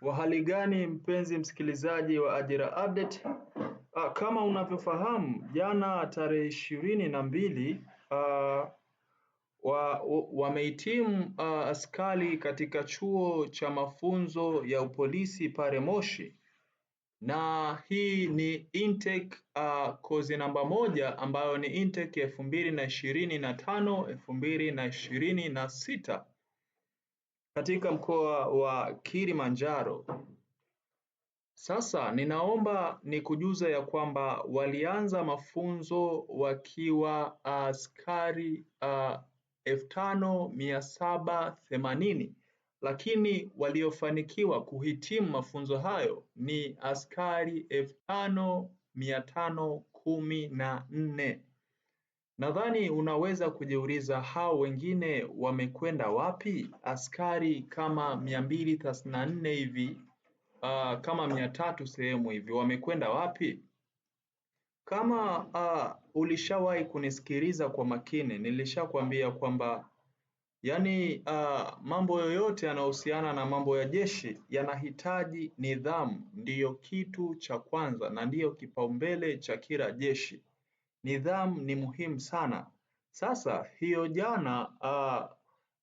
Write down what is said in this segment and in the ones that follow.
Wahali gani mpenzi msikilizaji wa Ajira Update? Kama unavyofahamu jana tarehe 22 wamehitimu askari katika chuo cha mafunzo ya upolisi pale Moshi, na hii ni intake kozi namba 1 ambayo ni intake 2025-2026 katika mkoa wa Kilimanjaro. Sasa ninaomba nikujuze ya kwamba walianza mafunzo wakiwa askari 5780, lakini waliofanikiwa kuhitimu mafunzo hayo ni askari 5514. Nadhani unaweza kujiuliza hao wengine wamekwenda wapi? Askari kama 234 hivi, kama 300 sehemu hivi, wamekwenda wapi? Kama ulishawahi kunisikiliza kwa makini, nilishakwambia kwamba mambo yoyote yanayohusiana na mambo ya jeshi yanahitaji nidhamu. Ndiyo kitu cha kwanza na ndiyo kipaumbele cha kila jeshi. Nidhamu ni muhimu sana. Sasa hiyo jana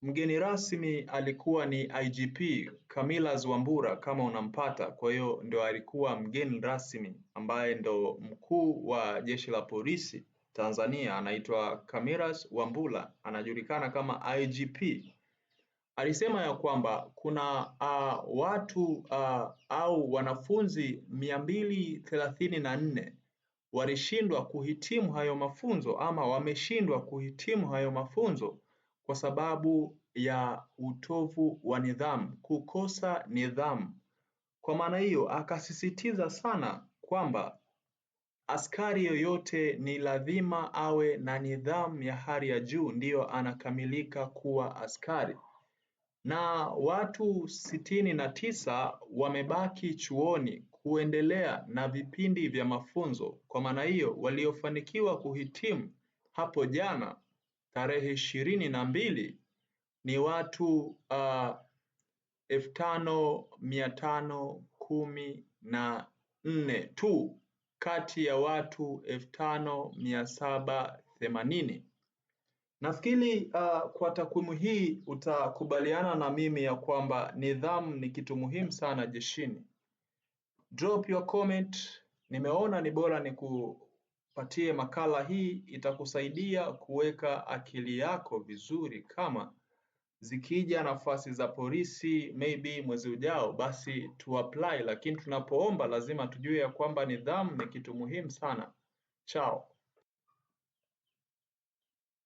mgeni rasmi alikuwa ni IGP Camillus Wambura, kama unampata. Kwa hiyo ndo alikuwa mgeni rasmi ambaye ndo mkuu wa jeshi la polisi Tanzania, anaitwa Camillus Wambura, anajulikana kama IGP. Alisema ya kwamba kuna watu au wanafunzi 234 walishindwa kuhitimu hayo mafunzo, ama wameshindwa kuhitimu hayo mafunzo kwa sababu ya utovu wa nidhamu, kukosa nidhamu. Kwa maana hiyo akasisitiza sana kwamba askari yoyote ni lazima awe na nidhamu ya hali ya juu ndiyo anakamilika kuwa askari. Na watu 69 wamebaki chuoni kuendelea na vipindi vya mafunzo. Kwa maana hiyo waliofanikiwa kuhitimu hapo jana tarehe 22 ni watu 5514 tu kati ya watu 5780. Nafikiri kwa takwimu hii utakubaliana na mimi ya kwamba nidhamu ni kitu muhimu sana jeshini. Drop your comment. Nimeona ni bora nikupatie makala hii, itakusaidia kuweka akili yako vizuri. Kama zikija nafasi za polisi maybe mwezi ujao, basi tu apply, lakini tunapoomba lazima tujue ya kwamba nidhamu ni kitu muhimu sana. Chao.